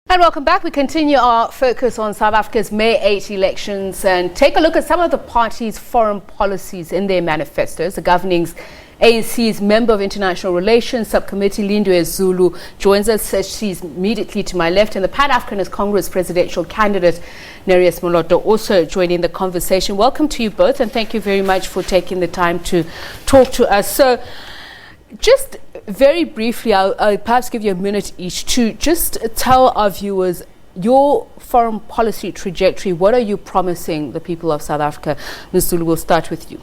And welcome back. We continue our focus on South Africa's May 8 elections and take a look at some of the party's foreign policies in their manifestos. The governing ANC's member of international relations subcommittee, Lindiwe Zulu, joins us. She's immediately to my left, and the Pan-Africanist Congress presidential candidate, Nerius Moloto, also joining the conversation. Welcome to you both, and thank you very much for taking the time to talk to us. So, just very briefly, I'll perhaps give you a minute each to just tell our viewers your foreign policy trajectory. What are you promising the people of South Africa? Ms. Zulu, we'll start with you.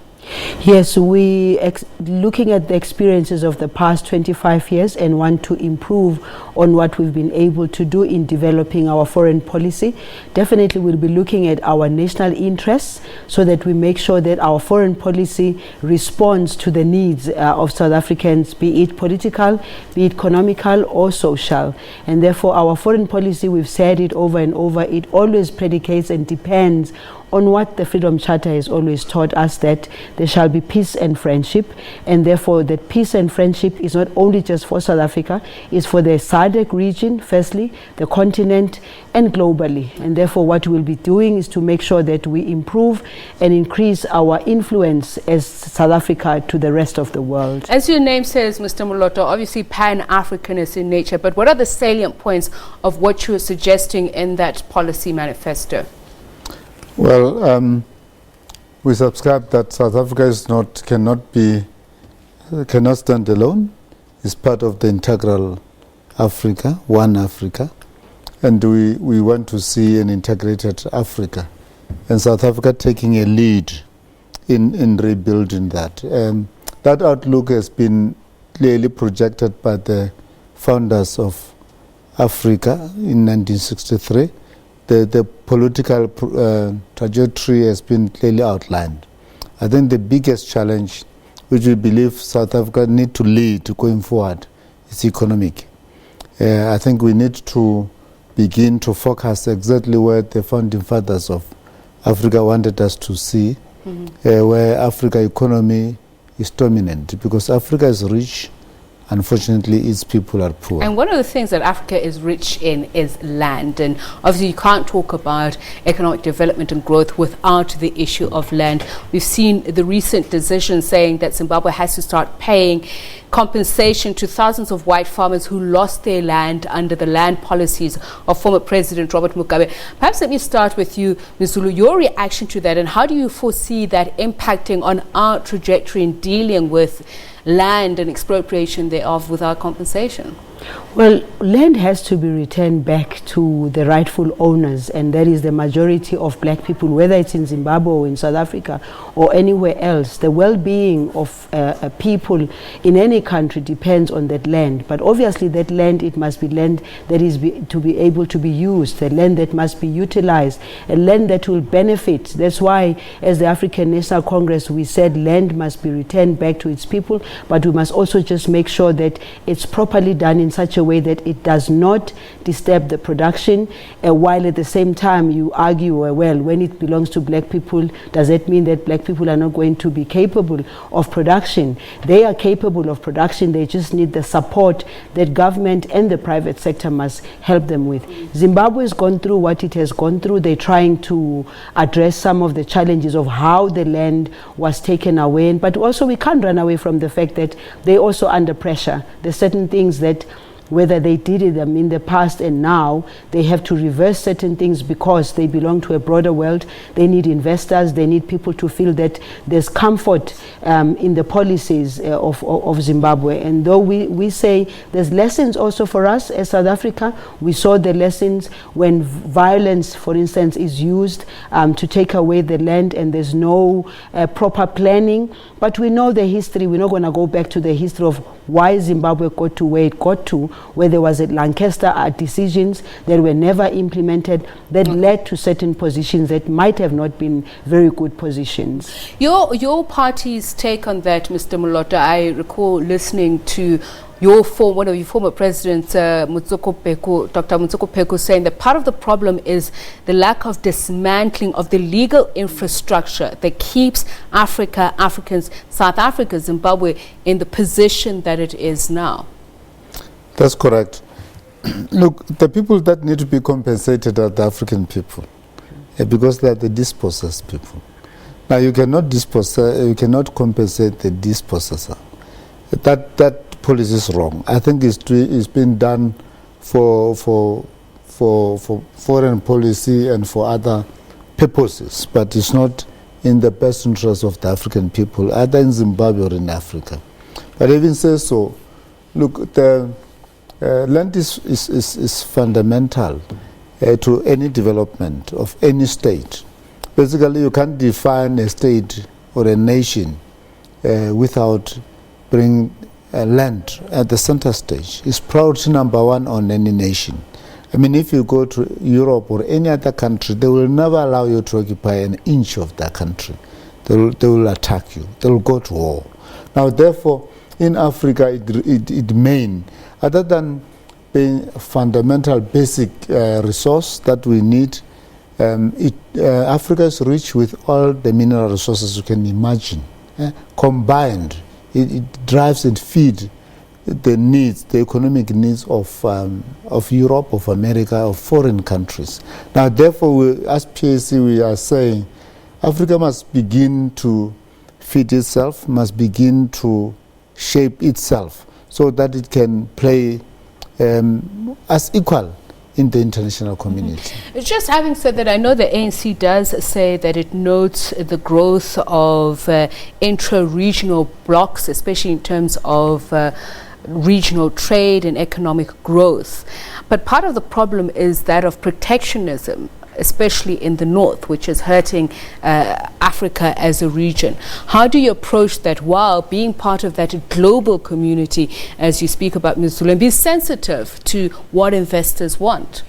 Yes, we looking at the experiences of the past 25 years and want to improve on what we've been able to do in developing our foreign policy. Definitely we'll be looking at our national interests so that we make sure that our foreign policy responds to the needs of South Africans, be it political, be it economical or social. And therefore our foreign policy, we've said it over and over, it always predicates and depends on what the Freedom Charter has always taught us, that there shall be peace and friendship, and therefore that peace and friendship is not only just for South Africa, it's for the SADC region, firstly, the continent, and globally. And therefore what we'll be doing is to make sure that we improve and increase our influence as South Africa to the rest of the world. As your name says, Mr. Moloto, obviously Pan-Africanist in nature, but what are the salient points of what you're suggesting in that policy manifesto? Well, we subscribe that South Africa cannot stand alone. It's part of the integral Africa, one Africa, and we want to see an integrated Africa, and South Africa taking a lead in rebuilding that. That outlook has been clearly projected by the founders of Africa in 1963. The political trajectory has been clearly outlined. I think the biggest challenge which we believe South Africa need to lead going forward is economic. I think we need to begin to focus exactly where the founding fathers of Africa wanted us to see, where Africa economy is dominant, because Africa is rich. Unfortunately, its people are poor. And one of the things that Africa is rich in is land. And obviously you can't talk about economic development and growth without the issue of land. We've seen the recent decision saying that Zimbabwe has to start paying compensation to thousands of white farmers who lost their land under the land policies of former President Robert Mugabe. Perhaps let me start with you, Ms. Zulu, your reaction to that, and how do you foresee that impacting on our trajectory in dealing with land and expropriation thereof without compensation? Well, land has to be returned back to the rightful owners, and that is the majority of black people, whether it's in Zimbabwe or in South Africa or anywhere else. The well-being of people in any country depends on that land. But obviously that land, it must be land that is to be able to be used, the land that must be utilized, a land that will benefit. That's why as the African National Congress we said land must be returned back to its people, but we must also just make sure that it's properly done in such a way that it does not disturb the production, while at the same time you argue, well, when it belongs to black people, does that mean that black people are not going to be capable of production? They are capable of production, they just need the support that government and the private sector must help them with. Zimbabwe has gone through what it has gone through. They're trying to address some of the challenges of how the land was taken away, but also we can't run away from the fact that they're also under pressure. There's certain things that whether they did it in the past and now, they have to reverse certain things because they belong to a broader world. They need investors, they need people to feel that there's comfort in the policies of Zimbabwe. And though we say there's lessons also for us as South Africa, we saw the lessons when violence, for instance, is used to take away the land and there's no proper planning. But we know the history. We're not going to go back to the history of why Zimbabwe got to where it got to, where there was a Lancaster decisions that were never implemented that led to certain positions that might have not been very good positions. Your party's take on that, Mr. Moloto, I recall listening to one of your former presidents, Dr. Mutsoko Peko, saying that part of the problem is the lack of dismantling of the legal infrastructure that keeps Africa, Africans, South Africa, Zimbabwe in the position that it is now. That's correct. Look, the people that need to be compensated are the African people, because they are the dispossessed people. Now you cannot compensate the dispossessor. That policy is wrong. I think it's been done for foreign policy and for other purposes, but it's not in the best interest of the African people, either in Zimbabwe or in Africa. But even say so, look, the land is fundamental to any development of any state. Basically, you can't define a state or a nation without bringing land at the center stage. It's priority number one on any nation. I mean, if you go to Europe or any other country, they will never allow you to occupy an inch of that country. They will attack you. They will go to war. Now, therefore, in Africa, it means, other than being a fundamental basic resource that we need, Africa is rich with all the mineral resources you can imagine. Combined, it drives and feeds the needs, the economic needs of Europe, of America, of foreign countries. Now, therefore, as PAC, we are saying Africa must begin to feed itself, must begin to shape itself so that it can play as equal in the international community. Just having said that, I know the ANC does say that it notes the growth of intra-regional blocks, especially in terms of regional trade and economic growth. But part of the problem is that of protectionism, especially in the north, which is hurting Africa as a region. How do you approach that while being part of that global community, as you speak about, Ms. Zulu, and be sensitive to what investors want?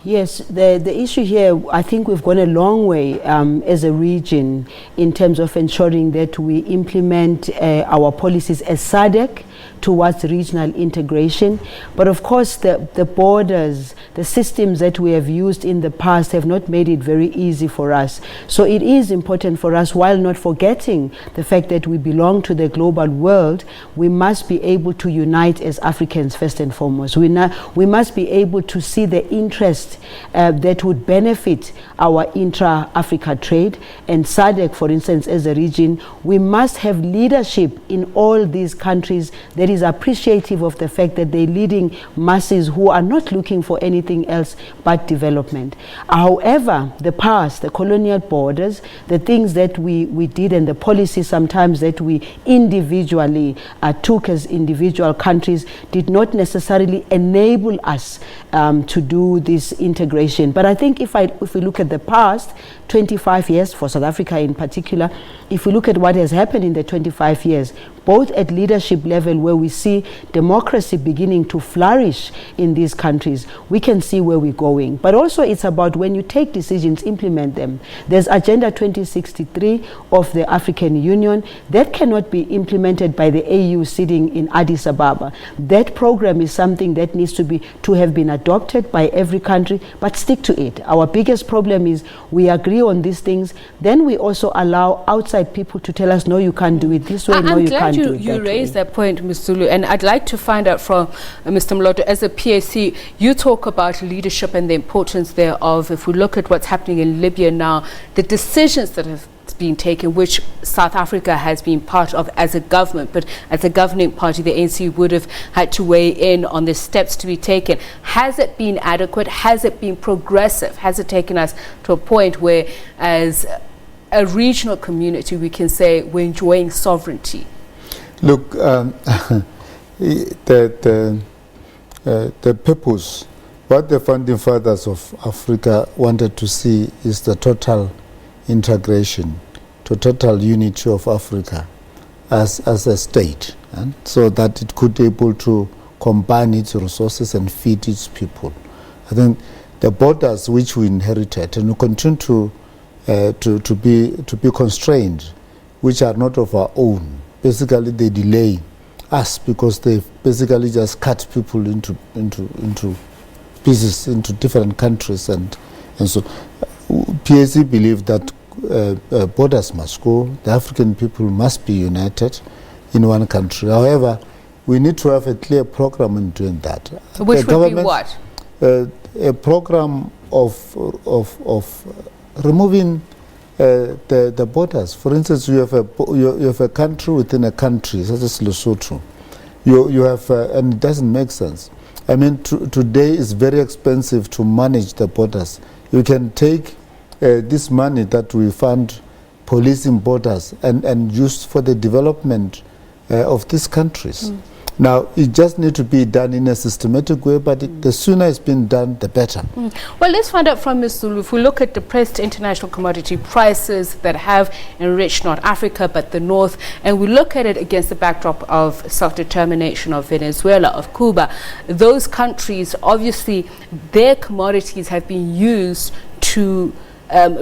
Yes, the issue here, I think we've gone a long way as a region in terms of ensuring that we implement our policies as SADC towards regional integration. But of course, the borders, the systems that we have used in the past have not made it very easy for us. So it is important for us, while not forgetting the fact that we belong to the global world, we must be able to unite as Africans first and foremost. We must be able to see the interest that would benefit our intra-Africa trade. And SADC, for instance, as a region, we must have leadership in all these countries that is appreciative of the fact that they're leading masses who are not looking for anything else but development. However, the past, the colonial borders, the things that we did and the policies sometimes that we individually took as individual countries did not necessarily enable us to do this integration. But I think if we look at the past 25 years, for South Africa in particular, if we look at what has happened in the 25 years, both at leadership level where we see democracy beginning to flourish in these countries, we can see where we're going. But also it's about when you take decisions, implement them. There's Agenda 2063 of the African Union that cannot be implemented by the AU sitting in Addis Ababa. That program is something that needs to have been adopted by every country, but stick to it. Our biggest problem is we agree on these things, then we also allow outside people to tell us, no, you can't do it this way, no, you can't do it that way. You raised that point, Ms. Zulu, and I'd like to find out from Mr. Moloto, as a PAC, you talk about leadership and the importance thereof. If we look at what's happening in Libya now, the decisions that have been taken, which South Africa has been part of as a government, but as a governing party, the ANC would have had to weigh in on the steps to be taken. Has it been adequate? Has it been progressive? Has it taken us to a point where, as a regional community, we can say we're enjoying sovereignty? Look, the purpose, what the founding fathers of Africa wanted to see is the total integration, to total unity of Africa as a state, so that it could be able to combine its resources and feed its people. I think the borders which we inherited and we continue to be constrained, which are not of our own. Basically, they delay us because they basically just cut people into pieces, into different countries, and so PAC believe that borders must go. The African people must be united in one country. However, we need to have a clear program in doing that. Which would be what? A program of removing the borders. For instance, you have a country within a country, such as Lesotho. You have, and it doesn't make sense. I mean, today it's very expensive to manage the borders. You can take this money that we fund policing borders and use for the development of these countries. Now, it just needs to be done in a systematic way, but the sooner it's been done, the better. Well, let's find out from Ms. Zulu. If we look at depressed international commodity prices that have enriched not Africa but the North, and we look at it against the backdrop of self-determination of Venezuela, of Cuba, those countries, obviously, their commodities have been used to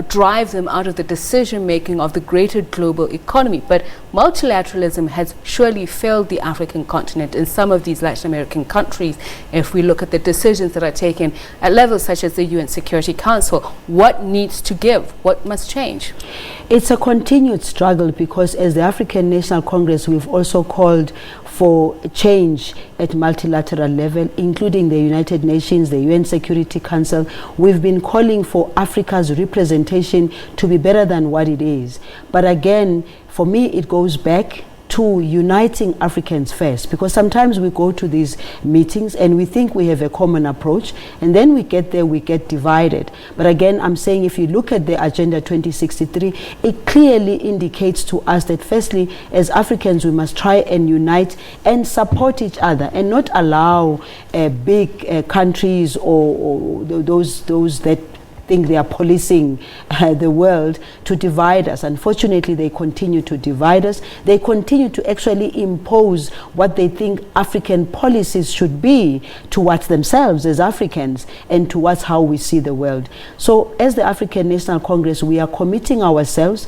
drive them out of the decision-making of the greater global economy. But multilateralism has surely failed the African continent in some of these Latin American countries. If we look at the decisions that are taken at levels such as the UN Security Council, what needs to give? What must change? It's a continued struggle, because as the African National Congress, we've also called for change at multilateral level, including the United Nations, the UN Security Council. We've been calling for Africa's representation to be better than what it is. But again, for me, it goes back to uniting Africans first, because sometimes we go to these meetings and we think we have a common approach, and then we get there, we get divided. But again, I'm saying, if you look at the Agenda 2063, it clearly indicates to us that firstly, as Africans, we must try and unite and support each other, and not allow big countries or those that think they are policing the world to divide us. Unfortunately, they continue to divide us. They continue to actually impose what they think African policies should be towards themselves as Africans and towards how we see the world. So as the African National Congress, we are committing ourselves.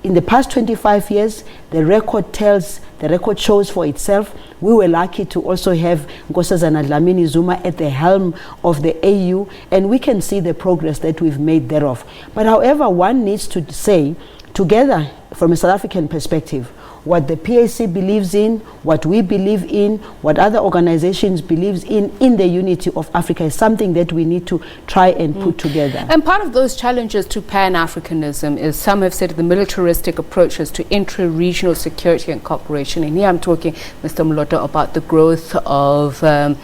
In the past 25 years, the record shows for itself. We were lucky to also have Nkosazana Dlamini Zuma at the helm of the AU, and we can see the progress that we've made thereof. But however, one needs to say, together from a South African perspective, what the PAC believes in, what we believe in, what other organizations believe in the unity of Africa is something that we need to try and put together. And part of those challenges to Pan-Africanism is, some have said, the militaristic approaches to intra-regional security and cooperation. And here I'm talking, Mr. Moloto, about the growth of the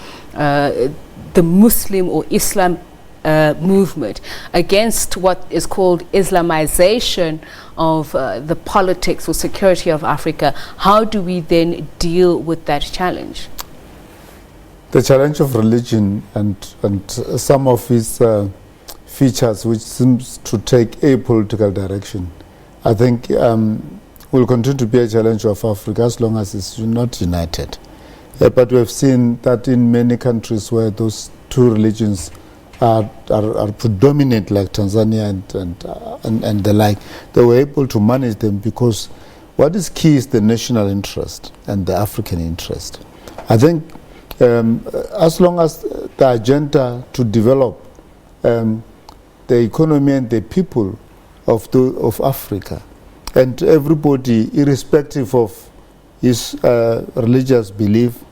Muslim or Islam movement against what is called Islamization of the politics or security of Africa. How do we then deal with that challenge? The challenge of religion and some of its features, which seems to take a political direction, I think will continue to be a challenge of Africa as long as it's not united. But we have seen that in many countries where those two religions are predominant, like Tanzania and the like, they were able to manage them, because what is key is the national interest and the African interest. I think as long as the agenda to develop the economy and the people of Africa, and everybody, irrespective of his religious belief,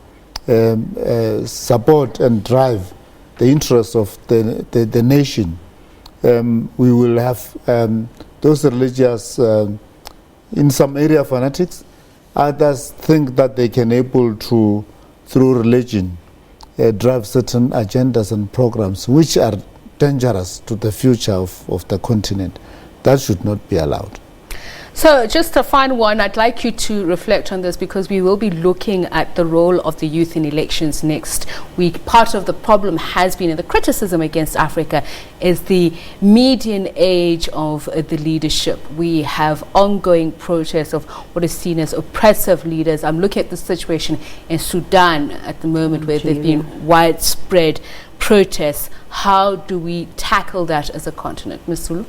support and drive the interests of the nation, we will have those religious, in some area, fanatics. Others think that they can able to, through religion, drive certain agendas and programs which are dangerous to the future of the continent. That should not be allowed. So just a final one, I'd like you to reflect on this, because we will be looking at the role of the youth in elections next week. Part of the problem has been, and the criticism against Africa, is the median age of the leadership. We have ongoing protests of what is seen as oppressive leaders. I'm looking at the situation in Sudan at the moment, where there's been widespread protests. How do we tackle that as a continent? Ms. Zulu?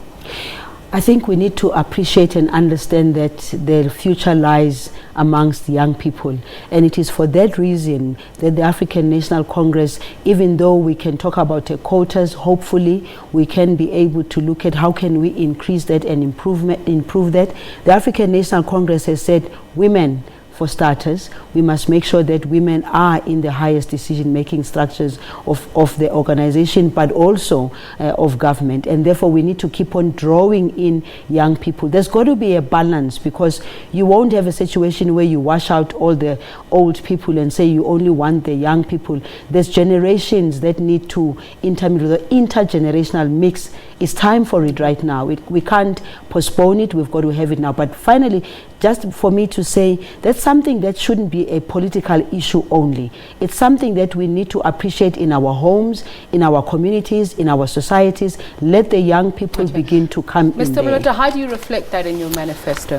I think we need to appreciate and understand that the future lies amongst young people. And it is for that reason that the African National Congress, even though we can talk about quotas, hopefully we can be able to look at how can we increase that and improve that. The African National Congress has said women for starters. We must make sure that women are in the highest decision-making structures of the organization, but also of government. And therefore, we need to keep on drawing in young people. There's got to be a balance, because you won't have a situation where you wash out all the old people and say you only want the young people. There's generations that need to intermingle. The intergenerational mix, it's time for it right now. We can't postpone it. We've got to have it now. But finally, just for me to say, that's something that shouldn't be a political issue only. It's something that we need to appreciate in our homes, in our communities, in our societies. Let the young people begin to come in there. Mr. Moloto, how do you reflect that in your manifesto?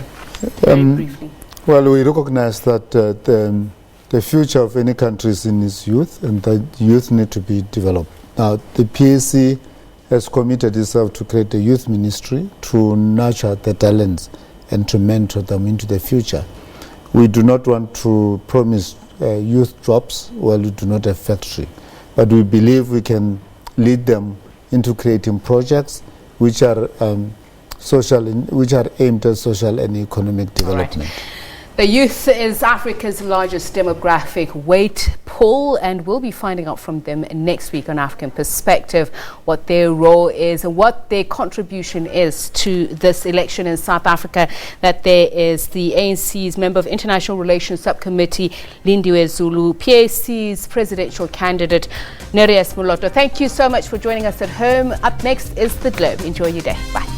Very briefly. Well, we recognize that the future of any country is in its youth, and the youth need to be developed. Now, the PAC has committed itself to create a youth ministry to nurture the talents and to mentor them into the future. We do not want to promise youth jobs while we do not have factory, but we believe we can lead them into creating projects which are which are aimed at social and economic development. Right. The youth is Africa's largest demographic weight pool, and we'll be finding out from them next week on African Perspective what their role is and what their contribution is to this election in South Africa. That there is the ANC's Member of International Relations Subcommittee, Lindiwe Zulu, PAC's presidential candidate, Nerius Moloto. Thank you so much for joining us at home. Up next is The Globe. Enjoy your day. Bye.